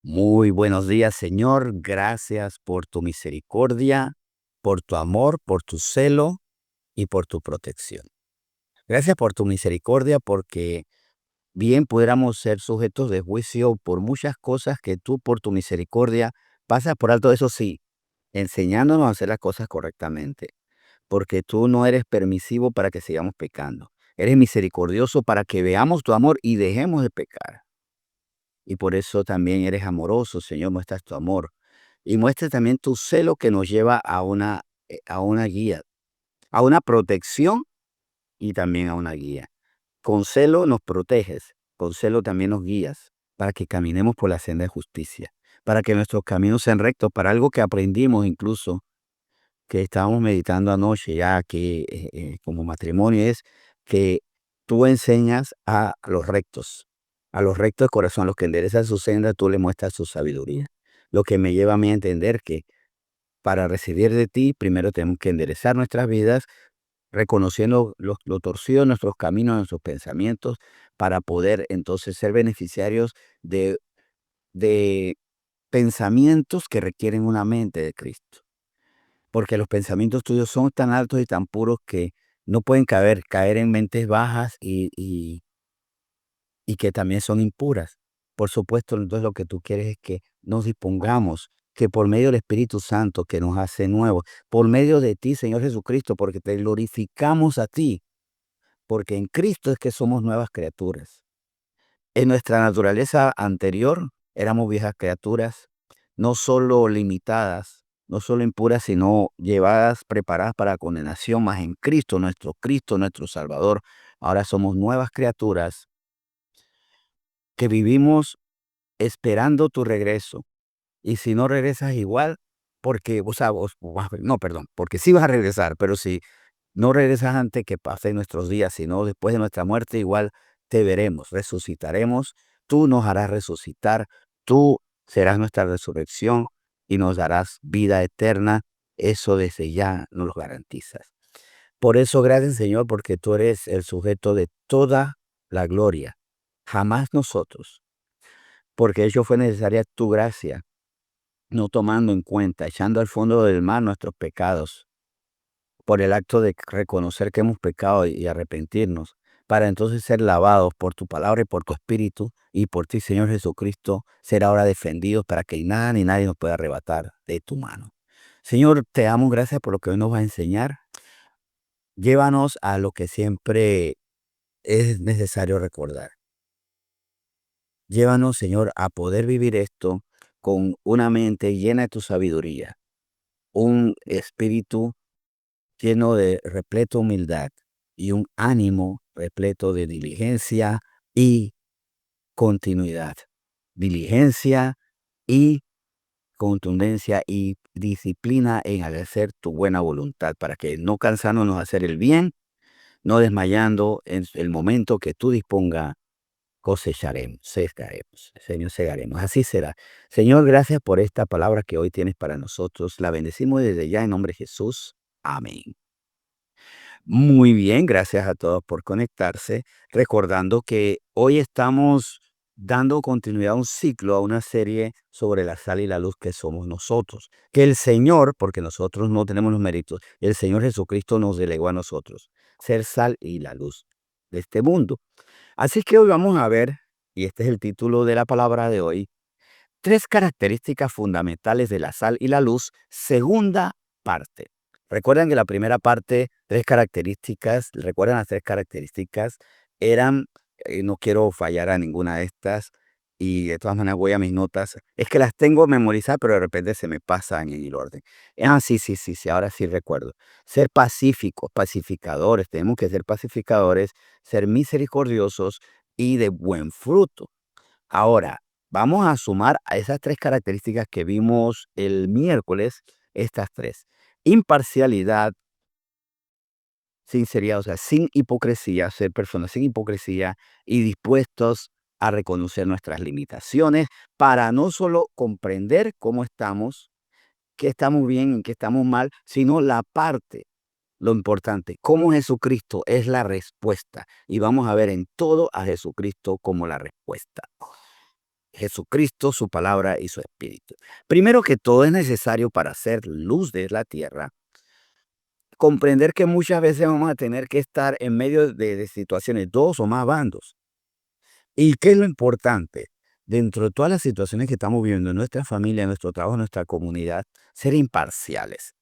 Muy buenos días, Señor. Gracias por tu misericordia, por tu amor, por tu celo y por tu protección. Gracias por tu misericordia porque bien pudiéramos ser sujetos de juicio por muchas cosas que tú por tu misericordia pasas por alto, eso sí, enseñándonos a hacer las cosas correctamente, porque tú no eres permisivo para que sigamos pecando. Eres misericordioso para que veamos tu amor y dejemos de pecar. Y por eso también eres amoroso, Señor, muestras tu amor. Y muestra también tu celo que nos lleva a una guía, a una protección y también a una guía. Con celo nos proteges, con celo también nos guías para que caminemos por la senda de justicia, para que nuestros caminos sean rectos, para algo que aprendimos incluso, que estábamos meditando anoche ya que como matrimonio es que tú enseñas a los rectos de corazón, a los que enderezan su senda, tú le muestras su sabiduría. Lo que me lleva a mí a entender que para recibir de ti, primero tenemos que enderezar nuestras vidas, reconociendo lo torcido de nuestros caminos, nuestros pensamientos, para poder entonces ser beneficiarios de pensamientos que requieren una mente de Cristo. Porque los pensamientos tuyos son tan altos y tan puros que no pueden caer en mentes bajas y que también son impuras. Por supuesto, entonces lo que tú quieres es que nos dispongamos, que por medio del Espíritu Santo que nos hace nuevos, por medio de ti, Señor Jesucristo, porque te glorificamos a ti, porque en Cristo es que somos nuevas criaturas. En nuestra naturaleza anterior éramos viejas criaturas, no solo limitadas, no solo impuras, sino llevadas, preparadas para condenación, mas en Cristo, nuestro Salvador, ahora somos nuevas criaturas que vivimos esperando tu regreso. Y si no regresas igual, porque, o sea, no, perdón, porque sí vas a regresar, pero si no regresas antes que pasen nuestros días, sino después de nuestra muerte, igual te veremos, resucitaremos, tú nos harás resucitar, tú serás nuestra resurrección y nos darás vida eterna. Eso desde ya nos lo garantizas. Por eso, gracias, Señor, porque tú eres el sujeto de toda la gloria, jamás nosotros, porque ello fue necesaria tu gracia, no tomando en cuenta, echando al fondo del mar nuestros pecados por el acto de reconocer que hemos pecado y arrepentirnos, para entonces ser lavados por tu palabra y por tu espíritu, y por ti, Señor Jesucristo, ser ahora defendidos para que nada ni nadie nos pueda arrebatar de tu mano. Señor, te damos gracias por lo que hoy nos va a enseñar. Llévanos a lo que siempre es necesario recordar. Llévanos, Señor, a poder vivir esto con una mente llena de tu sabiduría, un espíritu lleno de repleto humildad y un ánimo repleto de diligencia y continuidad. Diligencia y contundencia y disciplina en hacer tu buena voluntad, para que no cansándonos de hacer el bien, no desmayando en el momento que tú dispongas, cosecharemos, segaremos, Señor, segaremos. Así será. Señor, gracias por esta palabra que hoy tienes para nosotros. La bendecimos desde ya en nombre de Jesús. Amén. Muy bien, gracias a todos por conectarse. Recordando que hoy estamos dando continuidad a un ciclo, a una serie sobre la sal y la luz que somos nosotros. Que el Señor, porque nosotros no tenemos los méritos, el Señor Jesucristo nos delegó a nosotros ser sal y la luz de este mundo. Así que hoy vamos a ver, y este es el título de la palabra de hoy, tres características fundamentales de la sal y la luz, segunda parte. Recuerdan que la primera parte, recuerdan las tres características, eran, no quiero fallar a ninguna de estas, y de todas maneras voy a mis notas, es que las tengo memorizadas, pero de repente se me pasan en el orden. Sí, ahora sí recuerdo. Ser pacíficos, pacificadores, tenemos que ser pacificadores, ser misericordiosos y de buen fruto. Ahora, vamos a sumar a esas tres características que vimos el miércoles, estas tres. Imparcialidad, sinceridad, o sea, sin hipocresía, ser personas sin hipocresía y dispuestos a reconocer nuestras limitaciones para no solo comprender cómo estamos, qué estamos bien y qué estamos mal, sino la parte, lo importante, cómo Jesucristo es la respuesta. Y vamos a ver en todo a Jesucristo como la respuesta. Jesucristo, su palabra y su espíritu. Primero que todo es necesario para ser luz de la tierra, comprender que muchas veces vamos a tener que estar en medio de situaciones, dos o más bandos. ¿Y qué es lo importante? Dentro de todas las situaciones que estamos viviendo en nuestra familia, en nuestro trabajo, en nuestra comunidad, ser imparciales.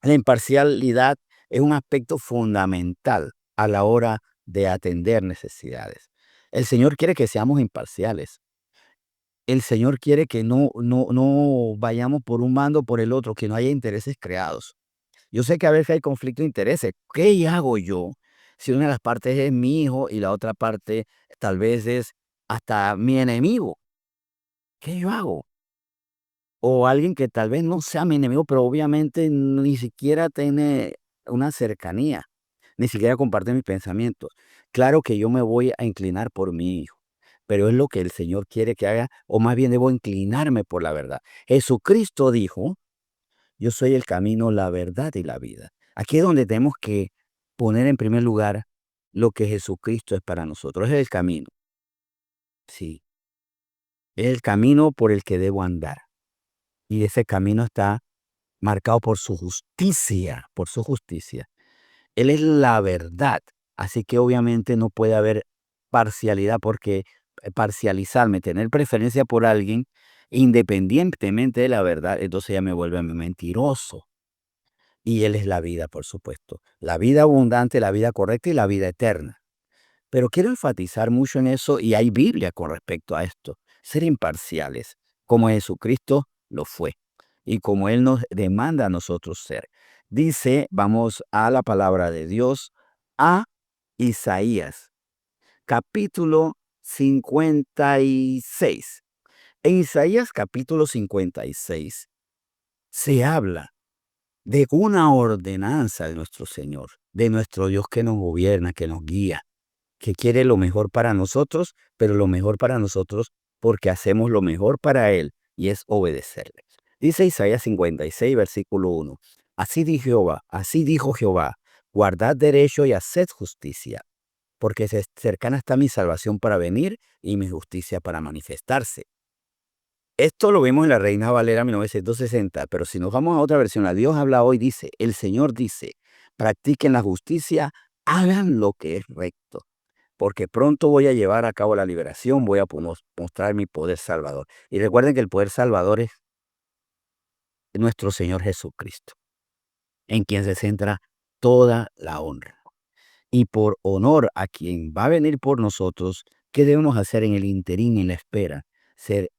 La imparcialidad es un aspecto fundamental a la hora de atender necesidades. El Señor quiere que seamos imparciales. El Señor quiere que no vayamos por un bando o por el otro, que no haya intereses creados. Yo sé que a veces hay conflicto de intereses. ¿Qué hago yo si una de las partes es mi hijo y la otra parte tal vez es hasta mi enemigo? ¿Qué yo hago? O alguien que tal vez no sea mi enemigo, pero obviamente ni siquiera tiene una cercanía, ni siquiera comparte mis pensamientos. Claro que yo me voy a inclinar por mi hijo, pero es lo que el Señor quiere que haga, o más bien debo inclinarme por la verdad. Jesucristo dijo: yo soy el camino, la verdad y la vida. Aquí es donde tenemos que poner en primer lugar lo que Jesucristo es para nosotros. Es el camino, sí, es el camino por el que debo andar. Y ese camino está marcado por su justicia, por su justicia. Él es la verdad, así que obviamente no puede haber parcialidad, porque parcializarme, tener preferencia por alguien, independientemente de la verdad, entonces ya me vuelve mentiroso. Y Él es la vida, por supuesto. La vida abundante, la vida correcta y la vida eterna. Pero quiero enfatizar mucho en eso, y hay Biblia con respecto a esto. Ser imparciales, como Jesucristo lo fue, y como Él nos demanda a nosotros ser. Dice, vamos a la palabra de Dios, a Isaías, capítulo 56. En Isaías capítulo 56 se habla de una ordenanza de nuestro Señor, de nuestro Dios que nos gobierna, que nos guía, que quiere lo mejor para nosotros, pero lo mejor para nosotros porque hacemos lo mejor para Él, y es obedecerle. Dice Isaías 56, versículo 1. Así dijo Jehová, guardad derecho y haced justicia, porque cercana está mi salvación para venir y mi justicia para manifestarse. Esto lo vemos en la Reina Valera 1960, pero si nos vamos a otra versión, la Dios habla hoy, dice, el Señor dice, practiquen la justicia, hagan lo que es recto, porque pronto voy a llevar a cabo la liberación, voy a mostrar mi poder salvador. Y recuerden que el poder salvador es nuestro Señor Jesucristo, en quien se centra toda la honra. Y por honor a quien va a venir por nosotros, ¿qué debemos hacer en el interín, en la espera? Ser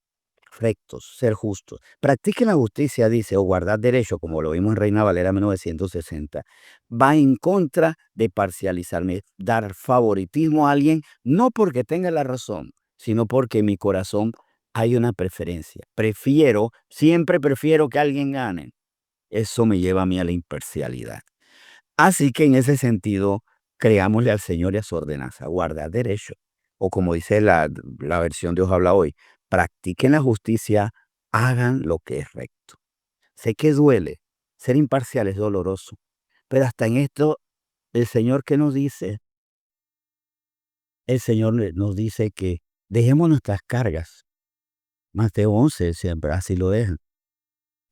rectos, ser justos. Practiquen la justicia, dice, o guardar derecho, como lo vimos en Reina Valera 1960. Va en contra de parcializarme, dar favoritismo a alguien, no porque tenga la razón, sino porque en mi corazón hay una preferencia. Siempre prefiero que alguien gane. Eso me lleva a mí a la imparcialidad. Así que en ese sentido, creámosle al Señor y a su ordenanza, guardar derecho. O como dice la versión Dios habla hoy, practiquen la justicia, hagan lo que es recto. Sé que duele, ser imparcial es doloroso, pero hasta en esto, el Señor, ¿qué nos dice? El Señor nos dice que dejemos nuestras cargas. Mateo 11 siempre así lo dejan.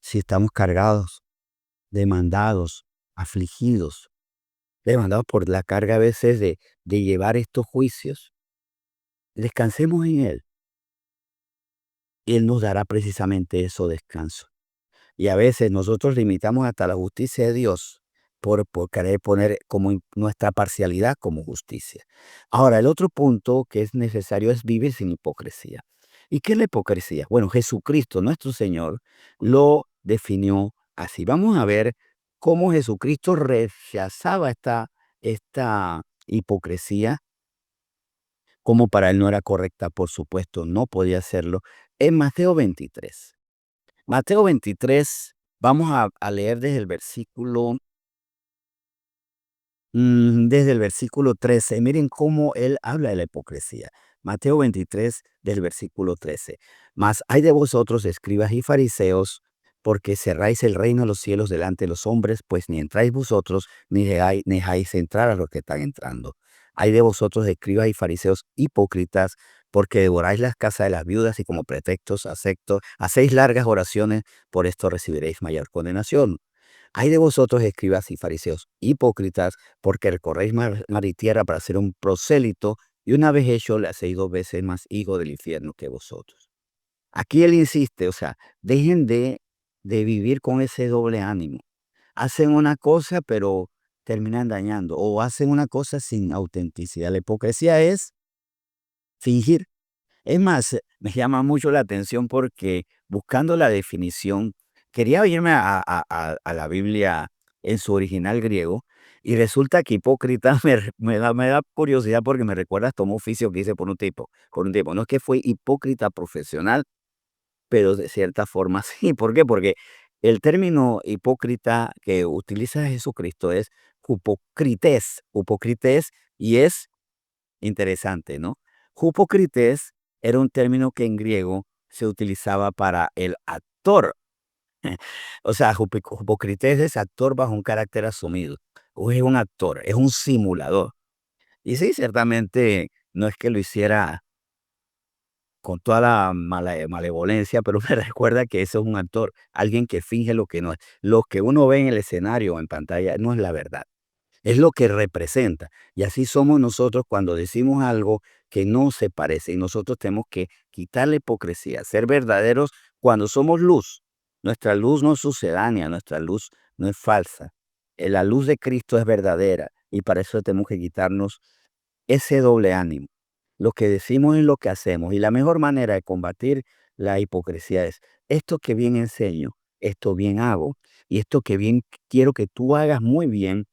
Si estamos cargados, demandados, afligidos, demandados por la carga a veces de llevar estos juicios, descansemos en Él. Y Él nos dará precisamente eso, descanso. Y a veces nosotros limitamos hasta la justicia de Dios por querer poner como nuestra parcialidad como justicia. Ahora, el otro punto que es necesario es vivir sin hipocresía. ¿Y qué es la hipocresía? Bueno, Jesucristo, nuestro Señor, lo definió así. Vamos a ver cómo Jesucristo rechazaba esta hipocresía, como para Él no era correcta, por supuesto, no podía hacerlo, en Mateo 23. Mateo 23, vamos a leer desde el versículo 13. Miren cómo él habla de la hipocresía. Mateo 23, del versículo 13. Mas hay de vosotros, escribas y fariseos, porque cerráis el reino de los cielos delante de los hombres, pues ni entráis vosotros, ni dejáis entrar a los que están entrando. Hay de vosotros, escribas y fariseos hipócritas, porque devoráis las casas de las viudas y como pretextos hacéis largas oraciones, por esto recibiréis mayor condenación. Hay de vosotros, escribas y fariseos, hipócritas, porque recorréis mar y tierra para ser un prosélito, y una vez hecho le hacéis 2 veces más hijo del infierno que vosotros. Aquí él insiste, o sea, dejen de vivir con ese doble ánimo. Hacen una cosa, pero terminan dañando, o hacen una cosa sin autenticidad. La hipocresía es fingir. Es más, me llama mucho la atención porque buscando la definición, quería irme a la Biblia en su original griego, y resulta que hipócrita me da curiosidad porque me recuerda hasta un oficio que hice por un tiempo. No es que fue hipócrita profesional, pero de cierta forma sí. ¿Por qué? Porque el término hipócrita que utiliza Jesucristo es hupocrites, y es interesante, ¿no? Hupocrites era un término que en griego se utilizaba para el actor. O sea, Jupocrités es actor bajo un carácter asumido. O es un actor, es un simulador. Y sí, ciertamente no es que lo hiciera con toda la malevolencia, pero me recuerda que eso es un actor, alguien que finge lo que no es. Lo que uno ve en el escenario o en pantalla no es la verdad. Es lo que representa. Y así somos nosotros cuando decimos algo que no se parece. Y nosotros tenemos que quitar la hipocresía, ser verdaderos cuando somos luz. Nuestra luz no es sucedánea, nuestra luz no es falsa. La luz de Cristo es verdadera, y para eso tenemos que quitarnos ese doble ánimo. Lo que decimos es lo que hacemos. Y la mejor manera de combatir la hipocresía es: esto que bien enseño, esto bien hago, y esto que bien quiero que tú hagas muy bien,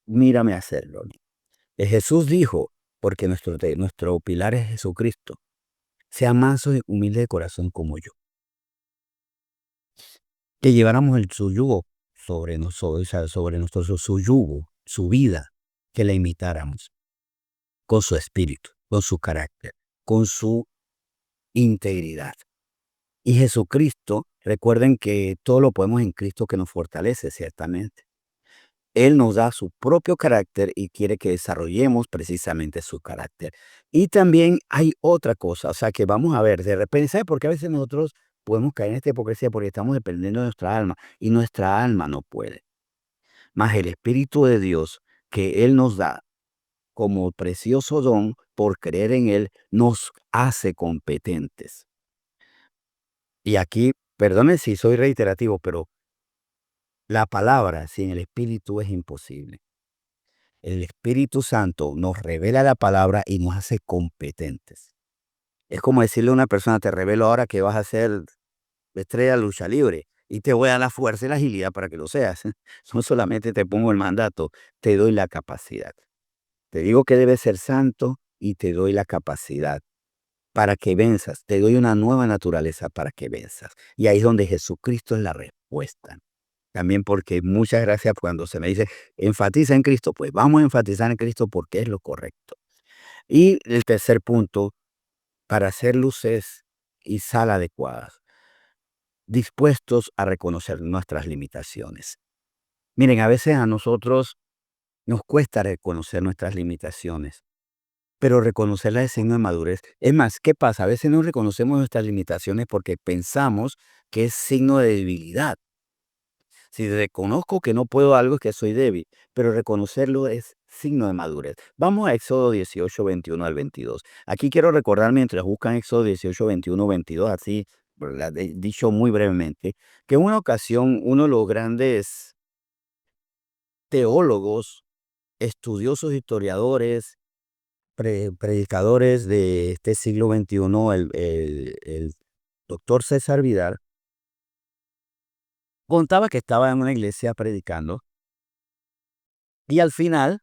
mírame hacerlo. Jesús dijo, porque nuestro pilar es Jesucristo: sea manso y humilde de corazón como yo. Que lleváramos su yugo sobre nosotros, o sea, sobre nosotros, su yugo, su vida, que la imitáramos, con su espíritu, con su carácter, con su integridad. Y Jesucristo, recuerden que todo lo podemos en Cristo que nos fortalece, ciertamente. Él nos da su propio carácter y quiere que desarrollemos precisamente su carácter. Y también hay otra cosa, o sea, que vamos a ver, de repente, ¿sabe por qué a veces nosotros podemos caer en esta hipocresía? Porque estamos dependiendo de nuestra alma, y nuestra alma no puede. Más el Espíritu de Dios que Él nos da como precioso don por creer en Él, nos hace competentes. Y aquí, perdone si soy reiterativo, pero la palabra sin el Espíritu es imposible. El Espíritu Santo nos revela la palabra y nos hace competentes. Es como decirle a una persona: te revelo ahora que vas a ser estrella de lucha libre, y te voy a dar la fuerza y la agilidad para que lo seas. No solamente te pongo el mandato, te doy la capacidad. Te digo que debes ser santo y te doy la capacidad para que venzas. Te doy una nueva naturaleza para que venzas. Y ahí es donde Jesucristo es la respuesta. También porque muchas gracias cuando se me dice: enfatiza en Cristo, pues vamos a enfatizar en Cristo porque es lo correcto. Y el tercer punto, para hacer luces y sal adecuadas, dispuestos a reconocer nuestras limitaciones. Miren, a veces a nosotros nos cuesta reconocer nuestras limitaciones, pero reconocerlas es signo de madurez. Es más, ¿qué pasa? A veces no reconocemos nuestras limitaciones porque pensamos que es signo de debilidad. Si reconozco que no puedo algo, es que soy débil, pero reconocerlo es signo de madurez. Vamos a Éxodo 18, 21 al 22. Aquí quiero recordar, mientras buscan Éxodo 18, 21, 22, así, ¿verdad? Dicho muy brevemente, que en una ocasión uno de los grandes teólogos, estudiosos, historiadores, predicadores de este siglo XXI, el doctor César Vidal, contaba que estaba en una iglesia predicando, y al final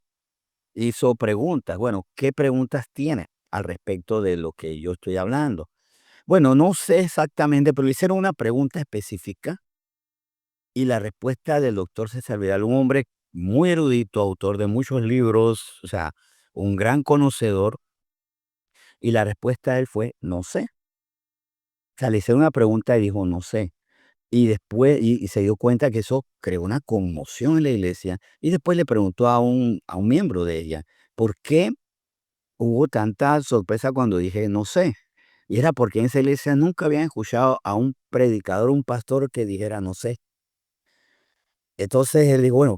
hizo preguntas. Bueno, ¿qué preguntas tiene al respecto de lo que yo estoy hablando? Bueno, no sé exactamente, pero le hicieron una pregunta específica, y la respuesta del doctor César Vidal, un hombre muy erudito, autor de muchos libros, o sea, un gran conocedor, y la respuesta de él fue: no sé. O sea, le hicieron una pregunta y dijo: no sé. Y después, y se dio cuenta que eso creó una conmoción en la iglesia, y después le preguntó a un miembro de ella: ¿por qué hubo tanta sorpresa cuando dije: "No sé", y era porque en esa iglesia nunca habían escuchado a un predicador, un pastor que dijera: "No sé". Entonces él dijo: "Bueno,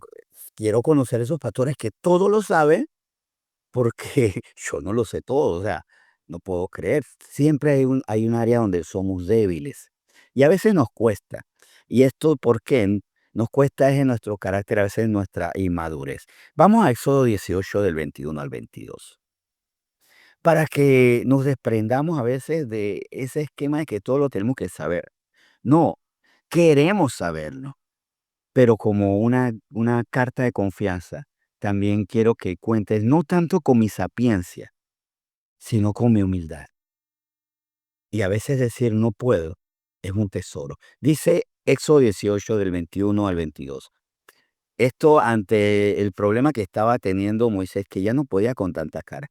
quiero conocer esos pastores que todo lo saben, porque yo no lo sé todo", o sea, no puedo creer. Siempre hay un área donde somos débiles, y a veces nos cuesta. ¿Y esto por qué? Nos cuesta es en nuestro carácter, a veces en nuestra inmadurez. Vamos a Éxodo 18 del 21 al 22, para que nos desprendamos a veces de ese esquema de que todo lo tenemos que saber. No, queremos saberlo. Pero como una carta de confianza, también quiero que cuentes no tanto con mi sapiencia, sino con mi humildad. Y a veces decir no puedo es un tesoro. Dice Éxodo 18 del 21 al 22. Esto ante el problema que estaba teniendo Moisés, que ya no podía con tanta cara.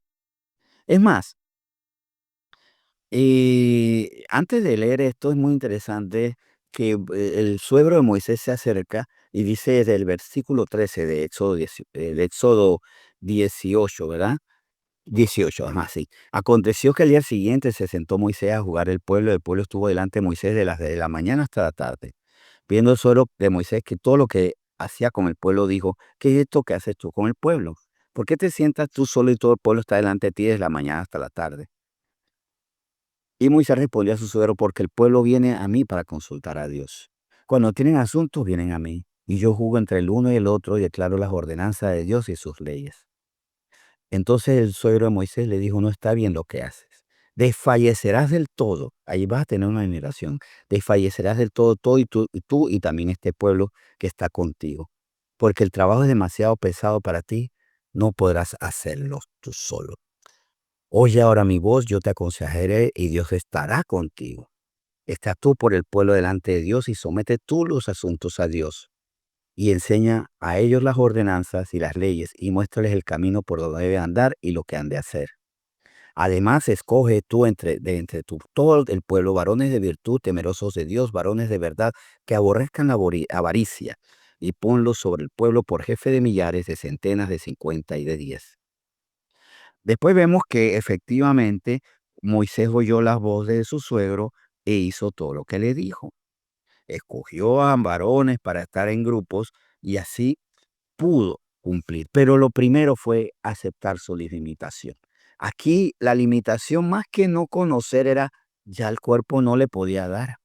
Es más, antes de leer esto es muy interesante que el suegro de Moisés se acerca y dice desde el versículo 13 de Éxodo 18, ¿verdad? 18, ajá, sí. Aconteció que al día siguiente se sentó Moisés a jugar el pueblo estuvo delante de Moisés de la mañana hasta la tarde. Viendo el suegro de Moisés que todo lo que hacía con el pueblo, dijo: ¿qué es esto que haces tú con el pueblo? ¿Por qué te sientas tú solo y todo el pueblo está delante de ti desde la mañana hasta la tarde? Y Moisés respondió a su suegro: porque el pueblo viene a mí para consultar a Dios. Cuando tienen asuntos, vienen a mí, y yo juzgo entre el uno y el otro y declaro las ordenanzas de Dios y sus leyes. Entonces el suegro de Moisés le dijo: no está bien lo que haces. Desfallecerás del todo. Ahí vas a tener una generación. Desfallecerás del todo y tú y también este pueblo que está contigo. Porque el trabajo es demasiado pesado para ti. No podrás hacerlo tú solo. Oye ahora mi voz, yo te aconsejaré y Dios estará contigo. Estás tú por el pueblo delante de Dios y somete tú los asuntos a Dios. Y enseña a ellos las ordenanzas y las leyes y muéstrales el camino por donde debe andar y lo que han de hacer. Además, escoge tú entre todo el pueblo varones de virtud, temerosos de Dios, varones de verdad, que aborrezcan la avaricia, y ponlos sobre el pueblo por jefe de millares, de centenas, de 50 y de 10. Después vemos que efectivamente Moisés oyó la voz de su suegro e hizo todo lo que le dijo. Escogió a varones para estar en grupos y así pudo cumplir. Pero lo primero fue aceptar su limitación. Aquí la limitación más que no conocer era ya el cuerpo no le podía dar.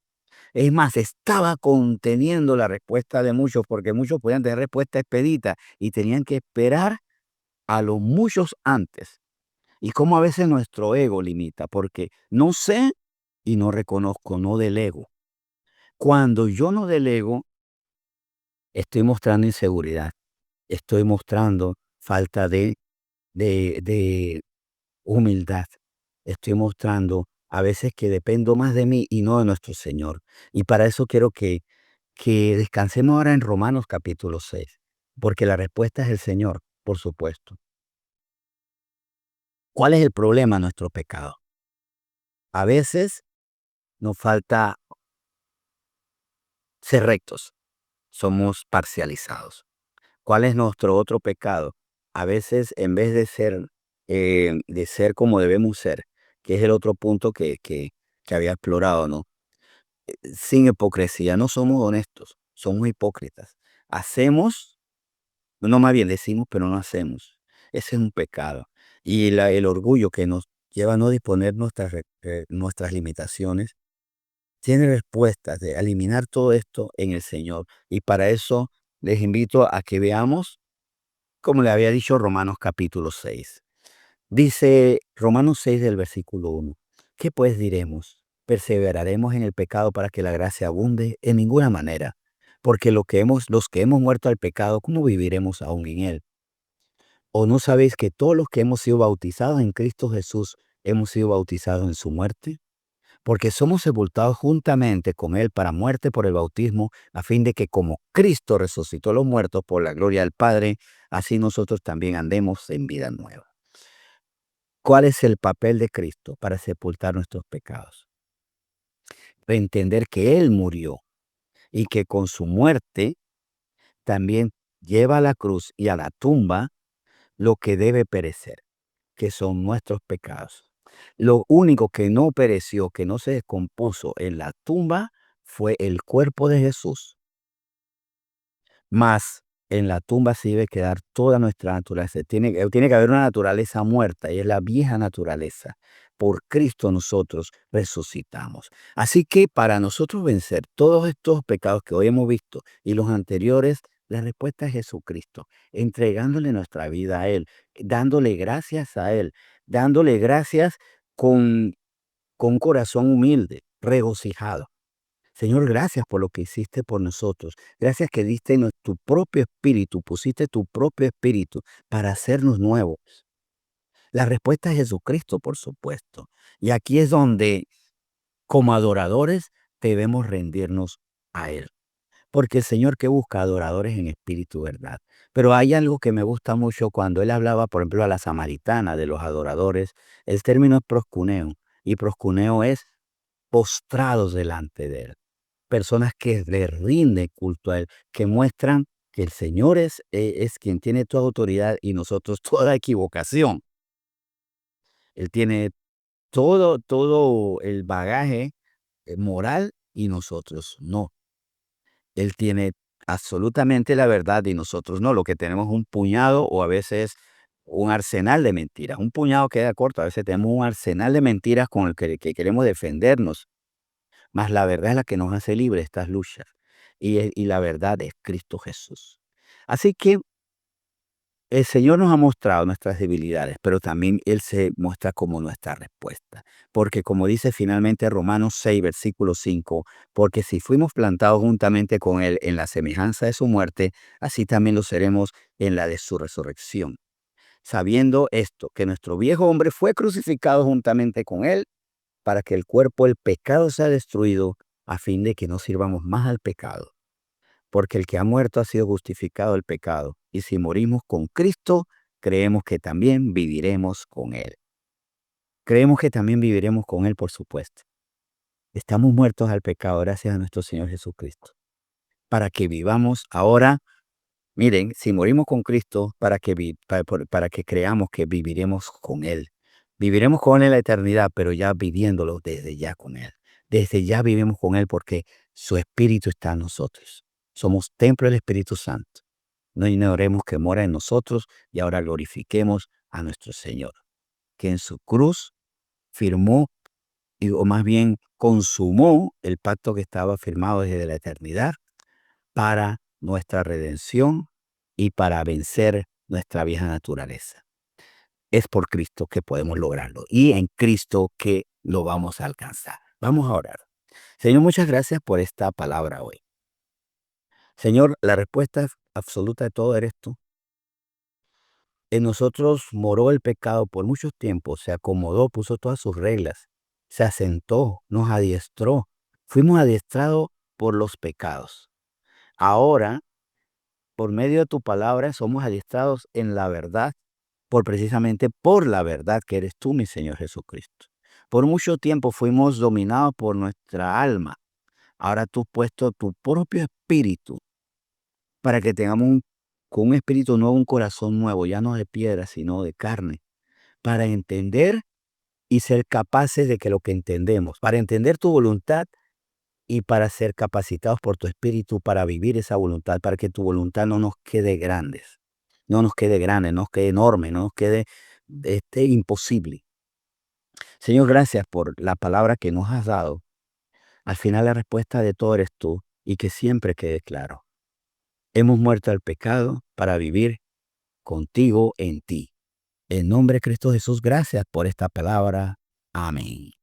Es más, estaba conteniendo la respuesta de muchos porque muchos podían tener respuesta expedita y tenían que esperar a los muchos antes. Y como a veces nuestro ego limita, porque no sé y no reconozco, no delego. Cuando yo no delego, estoy mostrando inseguridad, estoy mostrando falta de humildad, estoy mostrando a veces que dependo más de mí y no de nuestro Señor. Y para eso quiero que descansemos ahora en Romanos capítulo 6, porque la respuesta es el Señor, por supuesto. ¿Cuál es el problema? Nuestro pecado. A veces nos falta ser rectos, somos parcializados. ¿Cuál es nuestro otro pecado? A veces, en vez de ser como debemos ser, que es el otro punto que había explorado, ¿no? Sin hipocresía, no somos honestos, somos hipócritas. Hacemos, no más bien decimos, pero no hacemos. Ese es un pecado. Y el orgullo que nos lleva a no disponer nuestras limitaciones, tiene respuestas de eliminar todo esto en el Señor. Y para eso les invito a que veamos, como le había dicho Romanos capítulo 6. Dice Romanos 6 del versículo 1. ¿Qué pues diremos? ¿Perseveraremos en el pecado para que la gracia abunde? En ninguna manera. Porque los que hemos muerto al pecado, ¿cómo viviremos aún en él? ¿O no sabéis que todos los que hemos sido bautizados en Cristo Jesús hemos sido bautizados en su muerte? Porque somos sepultados juntamente con él para muerte por el bautismo, a fin de que como Cristo resucitó a los muertos por la gloria del Padre, así nosotros también andemos en vida nueva. ¿Cuál es el papel de Cristo para sepultar nuestros pecados? Entender que Él murió y que con su muerte también lleva a la cruz y a la tumba lo que debe perecer. que son nuestros pecados. Lo único que no pereció, que no se descompuso en la tumba, fue el cuerpo de Jesús. Mas en la tumba se debe quedar toda nuestra naturaleza. Tiene que haber una naturaleza muerta, y es la vieja naturaleza. Por Cristo nosotros resucitamos. Así que para nosotros vencer todos estos pecados que hoy hemos visto y los anteriores, la respuesta es Jesucristo, entregándole nuestra vida a Él, dándole gracias a Él, dándole gracias con un corazón humilde, regocijado. Señor, gracias por lo que hiciste por nosotros. Gracias que diste tu propio espíritu, pusiste tu propio espíritu para hacernos nuevos. La respuesta es Jesucristo, por supuesto. Y aquí es donde, como adoradores, debemos rendirnos a Él. Porque el Señor que busca adoradores en espíritu, ¿verdad? Pero hay algo que me gusta mucho cuando Él hablaba, por ejemplo, a la samaritana de los adoradores. El término es proscuneo. Y proscuneo es postrados delante de Él. Personas que le rinden culto a Él, que muestran que el Señor es quien tiene toda autoridad y nosotros toda equivocación. Él tiene todo el bagaje moral y nosotros no. Él tiene absolutamente la verdad y nosotros no. Lo que tenemos es un puñado o a veces un arsenal de mentiras. Un puñado queda corto, a veces tenemos un arsenal de mentiras con el que queremos defendernos. Mas la verdad es la que nos hace libres estas luchas. Y la verdad es Cristo Jesús. Así que el Señor nos ha mostrado nuestras debilidades, pero también Él se muestra como nuestra respuesta. Porque como dice finalmente Romanos 6, versículo 5, porque si fuimos plantados juntamente con Él en la semejanza de su muerte, así también lo seremos en la de su resurrección. Sabiendo esto, que nuestro viejo hombre fue crucificado juntamente con Él, para que el cuerpo del pecado sea destruido, a fin de que no sirvamos más al pecado. Porque el que ha muerto ha sido justificado del pecado, y si morimos con Cristo, creemos que también viviremos con Él. Creemos que también viviremos con Él, por supuesto. Estamos muertos al pecado gracias a nuestro Señor Jesucristo. Para que vivamos ahora, miren, si morimos con Cristo, para que creamos que viviremos con Él. Viviremos con Él en la eternidad, pero ya viviéndolo desde ya con Él. Desde ya vivimos con Él porque su Espíritu está en nosotros. Somos templo del Espíritu Santo. No ignoremos que mora en nosotros y ahora glorifiquemos a nuestro Señor, que en su cruz firmó, o más bien consumó el pacto que estaba firmado desde la eternidad para nuestra redención y para vencer nuestra vieja naturaleza. Es por Cristo que podemos lograrlo y en Cristo que lo vamos a alcanzar. Vamos a orar. Señor, muchas gracias por esta palabra hoy. Señor, la respuesta absoluta de todo eres tú. En nosotros moró el pecado por mucho tiempo, se acomodó, puso todas sus reglas, se asentó, nos adiestró. Fuimos adiestrados por los pecados. Ahora, por medio de tu palabra, somos adiestrados en la verdad, precisamente por la verdad que eres tú, mi Señor Jesucristo. Por mucho tiempo fuimos dominados por nuestra alma. Ahora tú has puesto tu propio espíritu para que tengamos con un espíritu nuevo, un corazón nuevo, ya no de piedra, sino de carne, para entender y ser capaces de que lo que entendemos, para entender tu voluntad y para ser capacitados por tu espíritu para vivir esa voluntad, para que tu voluntad no nos quede grandes, no nos quede grande, no nos quede enorme, no nos quede imposible. Señor, gracias por la palabra que nos has dado. Al final la respuesta de todo eres tú y que siempre quede claro. Hemos muerto al pecado para vivir contigo en ti. En nombre de Cristo Jesús, gracias por esta palabra. Amén.